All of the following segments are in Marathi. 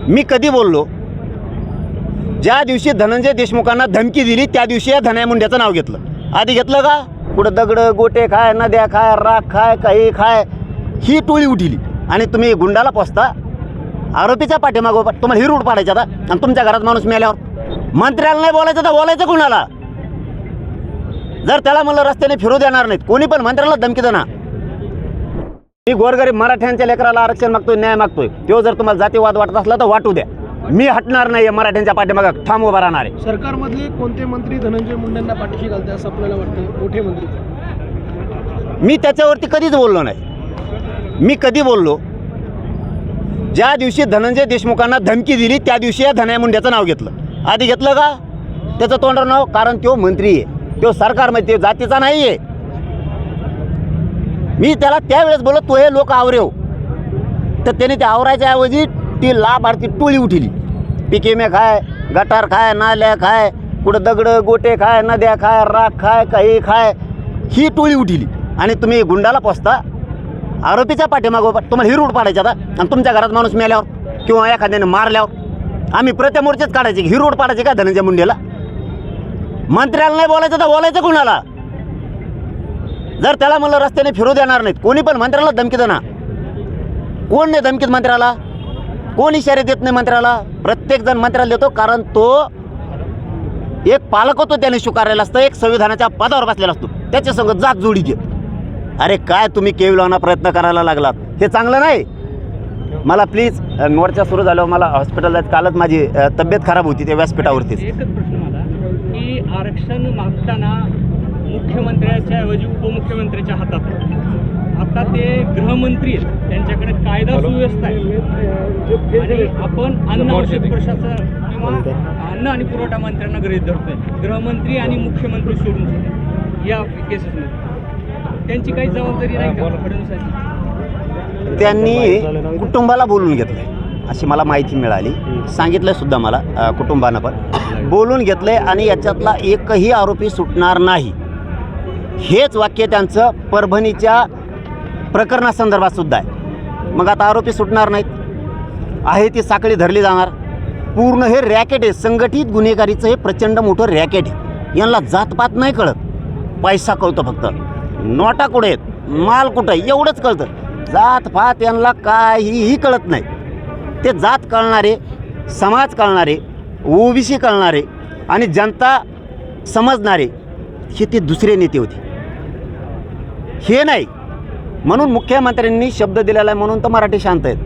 मी कधी बोललो? ज्या दिवशी धनंजय देशमुखांना धमकी दिली त्या दिवशी या धनंजय मुंडेचं नाव घेतलं. आधी घेतलं का? कुठं दगड गोटे खाय, नद्या खाय, राख खाय, काही खाय, ही टोळी उठली आणि तुम्ही गुंडाला पोचता. आरोपीच्या पाठीमागं तुम्हाला ही रूट पाडायचा आता. आणि तुमच्या घरात माणूस मेल्यावर मंत्र्याला नाही बोलायचं तर बोलायचं कुणाला? जर त्याला म्हणलं रस्त्याने फिरू देणार नाहीत, कोणी पण मंत्र्याला धमकी देणार. मी गोरगरीब मराठ्यांच्या लेकराला आरक्षण मागतोय, न्याय मागतोय. तो जर तुम्हाला जातीवाद वाटत असला तर वाटू द्या. मी हटणार नाही, मराठ्यांच्या पाठीमागं ठाम उभा राहणार आहे. सरकारमधले कोणते मंत्री धनंजय मुंडेंना पाठीशी घालते असं आपल्याला वाटतं? मोठे मंत्री. मी त्याच्यावरती कधीच बोललो नाही. मी कधी बोललो? ज्या दिवशी धनंजय देशमुखांना धमकी दिली त्या दिवशी या धनंजय मुंडेचं नाव घेतलं. आधी घेतलं का? त्याचं तोंडावर नाव, कारण तो मंत्री आहे, तो सरकारमध्ये, तो जातीचा नाही आहे. मी त्याला त्यावेळेस बोलत, तो हे लोक आवरेव, तर त्याने ते आवरायच्या ऐवजी ती लाभार्थी टोळी उठली. पिकेमे खाय, गटार खाय, नाल्या खाय, कुठं दगड गोटे खाय, नद्या खाय, राख खाय, काही खाय, ही टोळी उठली आणि तुम्ही गुंडाला पोचता. आरोपीच्या पाठीमागं तुम्हाला ही रूट पाडायचा आता. आणि तुमच्या घरात माणूस मेल्यावर किंवा एखाद्याने मारल्यावर आम्ही प्रतिमोर्चेच काढायचे. ही रूट पाडायची का धनंजय मुंडेला? मंत्र्याला नाही बोलायचं तर बोलायचं कुणाला? जर त्याला म्हणलं रस्त्याने फिरू देणार नाहीत, कोणी पण मंत्र्याला धमकी देणार. कोण नाही धमकीत मंत्र्याला? कोण इशारे देत नाही मंत्र्याला? प्रत्येक जण मंत्र्याला देतो, कारण तो एक पालक होतो, त्याने स्वीकारलेला असतं, एक संविधानाच्या पदावर बसलेला असतो, त्याच्या संग जात जोडी घेत. अरे काय तुम्ही केविलाना प्रयत्न करायला लागलात, हे चांगलं नाही. मला प्लीज, मोर्चा सुरू झाल्यावर मला हॉस्पिटलला कालच माझी तब्येत खराब होती, त्या व्यासपीठावरतीच. एकच प्रश्न मला की आरक्षण मागताना मुख्यमंत्र्याच्या ऐवजी उपमुख्यमंत्र्याच्या हातात, आता ते गृहमंत्री आहेत, त्यांच्याकडे कायदा सुव्यवस्था आहे आणि आपण अन्न औषध प्रशासन किंवा अन्न आणि पुरवठा मंत्र्यांना गृहीत धरतोय, गृहमंत्री आणि मुख्यमंत्री सोडून या केसेसमध्ये त्यांची काही जबाबदारी नाही का फडणवीसांची? त्यांनी कुटुंबाला बोलून घेतलं अशी मला माहिती मिळाली. सांगितलं सुद्धा मला कुटुंबानं पण बोलून घेतलं आणि याच्यातला एकही आरोपी सुटणार नाही, हेच वाक्य त्यांचं परभणीच्या प्रकरणासंदर्भात सुद्धा आहे. मग आता आरोपी सुटणार नाहीत, आहे ती साखळी धरली जाणार. पूर्ण हे रॅकेट आहे, संघटित गुन्हेगारीचं हे प्रचंड मोठं रॅकेट आहे. यांना जातपात नाही कळत, पैसा कळतो फक्त. नोटा कुठे आहेत, माल कुठं आहे एवढंच कळतं. जातपात यांना काहीही कळत नाही. ते जात कळणारे, समाज कळणारे, ओबीसी कळणारे आणि जनता समजणारे हे ते दुसरे नेते होते, हे नाही. म्हणून मुख्यमंत्र्यांनी शब्द दिलेला आहे, म्हणून तर मराठी शांत आहेत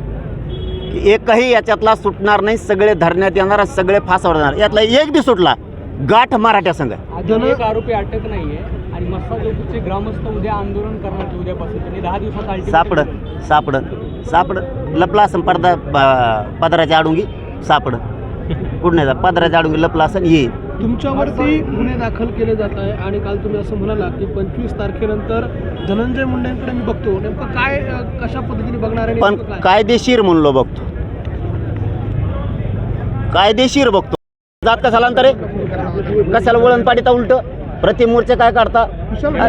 की एकही याच्यातला सुटणार नाही, सगळे धरण्यात येणार, सगळे फासावर जाणार. यातला एक बी सुटला गाठ मराठ्या संघ. अजून एक आरोपी अटक नाहीये आणि मस्साजोगीचे ग्रामस्थ उद्या आंदोलन करणार, उद्यापासून त्यांनी 10 दिवसात सापड लपला असं पदराच्या आडुंगी सापड कुठं नाही, पदराच्या आडुंगी लपला असं येईल. तुमच्यावरती गुन्हे दाखल केले जात आहे आणि काल तुम्ही असं म्हणाला की 25 तारखेनंतर धनंजय मुंडेंकडे मी बघतो, नेमकं काय कशा पद्धतीने बघणार आहे? पण कायदेशीर म्हणलो बघतो, कायदेशीर बघतो. जात कशाला अंतर आहे, कशाला वळण पाडीता उलट प्रतिमोर्चे काय काढता?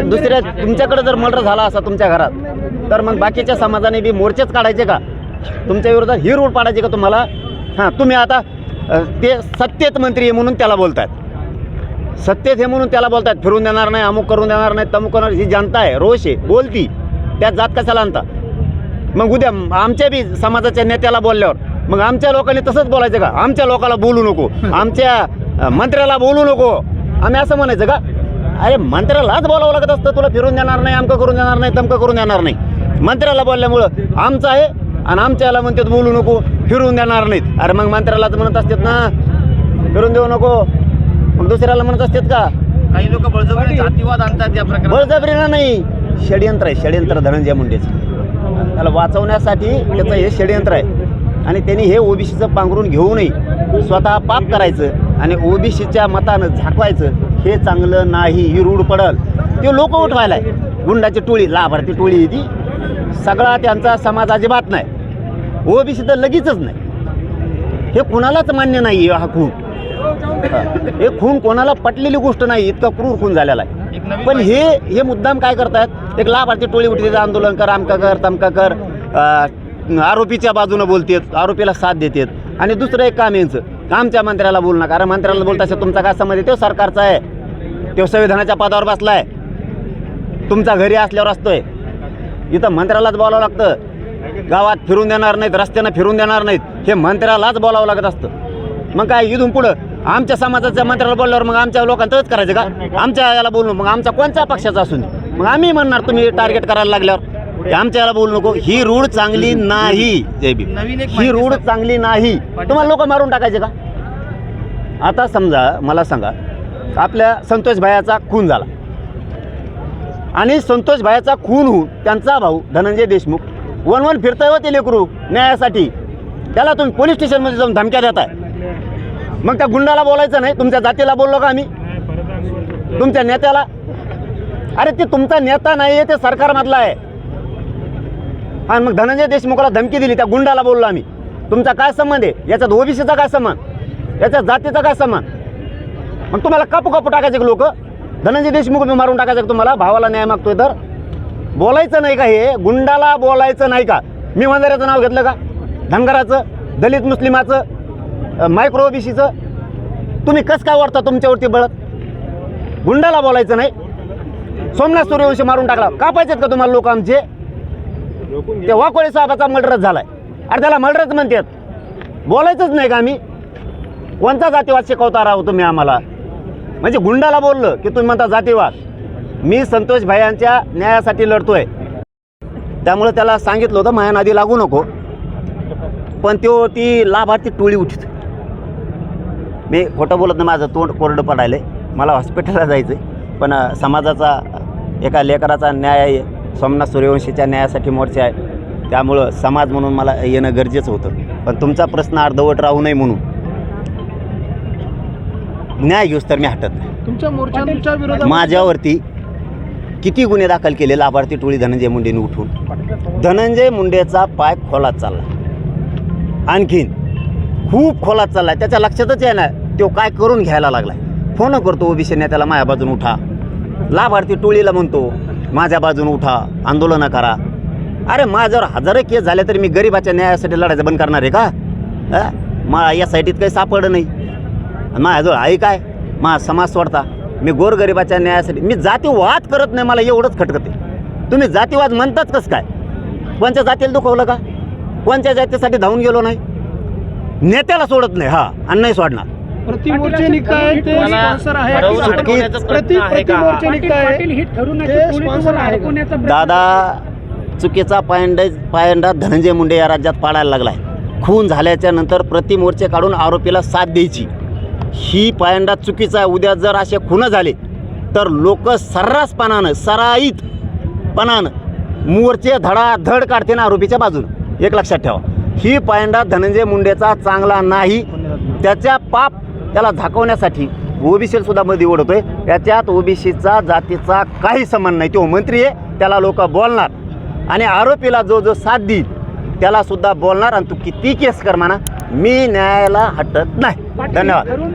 दुसऱ्या तुमच्याकडे जर मर्डर झाला असा तुमच्या घरात, तर मग बाकीच्या समाजाने बी मोर्चेच काढायचे का? तुमच्या विरोधात ही रूट पाडायची का तुम्हाला? हां, तुम्ही आता ते सत्तेत मंत्री आहे म्हणून त्याला बोलतायत, सत्तेत हे म्हणून त्याला बोलतायत, फिरून देणार नाही, अमुक करून देणार नाही, तमुक करणार. ही जनता आहे, रोष आहे, बोलती. त्यात जात कशाला आणता? मग उद्या आमच्या बी समाजाच्या नेत्याला बोलल्यावर मग आमच्या लोकांनी तसंच बोलायचं का? आमच्या लोकांना बोलू नको, आमच्या मंत्र्याला बोलू नको, आम्ही असं म्हणायचं का? अरे मंत्र्यालाच बोलावं लागत असतं, तुला फिरून देणार नाही, अमकं करून देणार नाही, तमकं करून देणार नाही. मंत्र्याला बोलल्यामुळं आमचं आहे आणि आमच्याला म्हणतात बोलू नको, फिरून देणार नाहीत. अरे मग मंत्र्यालाच म्हणत असतात ना फिरून देऊ नको, मग दुसऱ्याला म्हणत असतात का? काही लोक बळजबरी जातीवाद आणतात. या प्रकारे बळजबरीनं नाही, षडयंत्र आहे, षडयंत्र धनंजय मुंडेचं. त्याला वाचवण्यासाठी त्याचं हे षडयंत्र आहे आणि त्यांनी हे ओबीसीचं पांघरून घेऊ नये, स्वतः पाप करायचं आणि ओबीसीच्या मतानं झाकवायचं, हे चांगलं नाही. ही रूढ पडल, ते लोक उठवायला आहे. गुंडाची टोळी, लाभार्थी टोळी ती सगळा त्यांचा समाज अजिबात नाही, ओबीसी तर लगेचच नाही. हे कुणालाच मान्य नाही. हा खून, हे खून कोणाला पटलेली गोष्ट नाही, इतका क्रूर खून झालेला आहे. पण हे मुद्दाम काय करतात, एक लाभार्थी टोळी उठते, आंदोलन कर, आमका कर, तमका कर, आरोपीच्या बाजूनं बोलतात, आरोपीला साथ देतात. आणि दुसरं एक काम यांचं, आमच्या मंत्र्याला बोलू नका. अरे मंत्र्याला बोलता असेल तुमचा काय संबंध आहे? तो सरकारचा आहे, तो संविधानाच्या पदावर बसला आहे, तुमचा घरी असल्यावर असतोय. इथं मंत्र्यालाच बोलावं लागतं. गावात फिरून देणार नाहीत, रस्त्यानं फिरून देणार नाहीत, हे मंत्र्यालाच बोलावं लागत असतं. मग काय इथून पुढं आमच्या समाजाच्या मंत्र्याला बोलल्यावर मग आमच्या लोकांचंच करायचं का? आमच्या याला बोलू, मग आमचा कोणत्या पक्षाचा असून मग आम्ही म्हणणार तुम्ही टार्गेट करायला लागल्यावर आमच्या याला बोलू नको. ही रूढ चांगली नाही. जय भीम. ही रूढ चांगली नाही. तुम्हाला लोक मारून टाकायचे का? आता समजा मला सांगा, आपल्या संतोष भायाचा खून झाला आणि संतोष भायाचा खून होऊन त्यांचा भाऊ धनंजय देशमुख वन फिरताय होते लेकरू न्यायासाठी, त्याला तुम्ही पोलीस स्टेशनमध्ये जाऊन धमक्या देताय. मग त्या गुंडाला बोलायचं नाही? तुमच्या जातीला बोललो का आम्ही? तुमच्या नेत्याला? अरे ते तुमचा नेता नाही आहे, ते सरकारमधला आहे. आणि मग धनंजय देशमुखाला धमकी दिली, त्या गुंडाला बोललो आम्ही. तुमचा काय संबंध आहे याच्यात? ओबीसीचा काय संबंध? याच्यात जातीचा काय संबंध? मग तुम्हाला कापू टाकायचे लोक? धनंजय देशमुख मारून टाकायचं तुम्हाला? भावाला न्याय मागतोय तर बोलायचं नाही का? हे गुंडाला बोलायचं नाही का? मी वंजाऱ्याचं नाव घेतलं का? धनगराचं, दलित मुस्लिमाचं, मायक्रो ओबीसीचं? तुम्ही कसं काय वाटता तुमच्यावरती बळत? गुंडाला बोलायचं नाही. सोमनाथ सूर्यवंशी मारून टाकला, कापायचेत का तुम्हाला लोक आमचे? ते वाकोळे साहेबाचा मर्डरच झालाय. अरे त्याला मर्डरच म्हणतात, बोलायचंच नाही का आम्ही? कोणता जातीवाद शिकवता राहू तुम्ही आम्हाला? म्हणजे गुंडाला बोललं की तुम्ही म्हणता जातीवाद. मी संतोष भायांच्या न्यायासाठी लढतोय, त्यामुळे त्याला सांगितलं होतं माझ्या नादी लागू नको, पण ती लाभार्थी टोळी उठीत. मी खोटं बोलत नाही, माझं तोंड कोरडं पडायलं आहे, मला हॉस्पिटलला जायचं आहे, पण समाजाचा एका लेकराचा न्याय आहे, सोमनाथ सूर्यवंशीच्या न्यायासाठी मोर्चा आहे, त्यामुळं समाज म्हणून मला येणं गरजेचं होतं. पण तुमचा प्रश्न अर्धवट राहू नये म्हणून न्याय घेऊस तर मी हटत नाही. तुमच्या मोर्चाच्या विरोधात माझ्यावरती किती गुन्हे दाखल केले लाभार्थी टोळी धनंजय मुंडेने उठून. धनंजय मुंडेचा पाय खोलात चालला, आणखीन खूप खोलात चालला. त्याच्या लक्षातच आहे ना तो काय करून घ्यायला लागलाय. फोन करतो ओबीसी नेत्याला माझ्या बाजून उठा, लाभार्थी टोळीला म्हणतो माझ्या बाजून उठा, आंदोलनं करा. अरे माझ्यावर हजारो केस झाले तरी मी गरिबाच्या न्यायासाठी लढायचं बंद करणार आहे का? मला या साईटीत काही सापडलं नाही. माझ्याजवळ आहे काय? माझा समाज सोडता मी गोरगरिबाच्या न्यायासाठी. मी जातीवाद करत नाही, मला एवढंच खटकते. तुम्ही जातीवाद म्हणताच कसं काय? कोणत्या जातीला दुखवलं का? कोणत्या जातीसाठी धावून गेलो नाही? नेत्याला सोडत नाही, हा, आणि नाही सोडणार. प्रतिमोर्चे निकाय ते स्पॉन्सर आहे. प्रतिमोर्चे निकाय ते स्पॉन्सर आहे. दादा चुकीचा पायंडा धनंजय मुंडे या राज्यात पाडायला लागला आहे. खून झाल्याच्या नंतर प्रतिमोर्चे काढून आरोपीला साथ द्यायची, ही पायंडा चुकीचा आहे. उद्या जर असे खून झाले तर लोक सर्रासपणानं सराईतपणानं मोर्चे धडाधड काढते ना आरोपीच्या बाजूनं. एक लक्षात ठेवा, ही पायंडा धनंजय मुंडेचा चांगला नाही. त्याच्या पाप त्याला झाकवण्यासाठी ओबीसीला सुद्धा मध्ये ओढतोय. याच्यात ओबीसीचा जातीचा काही संबंध नाही. तो मंत्री आहे, त्याला लोक बोलणार, आणि आरोपीला जो साथ देईल त्याला सुद्धा बोलणार. आणि तू किती केस कर म्हणा, मी न्यायाला हटत नाही. धन्यवाद.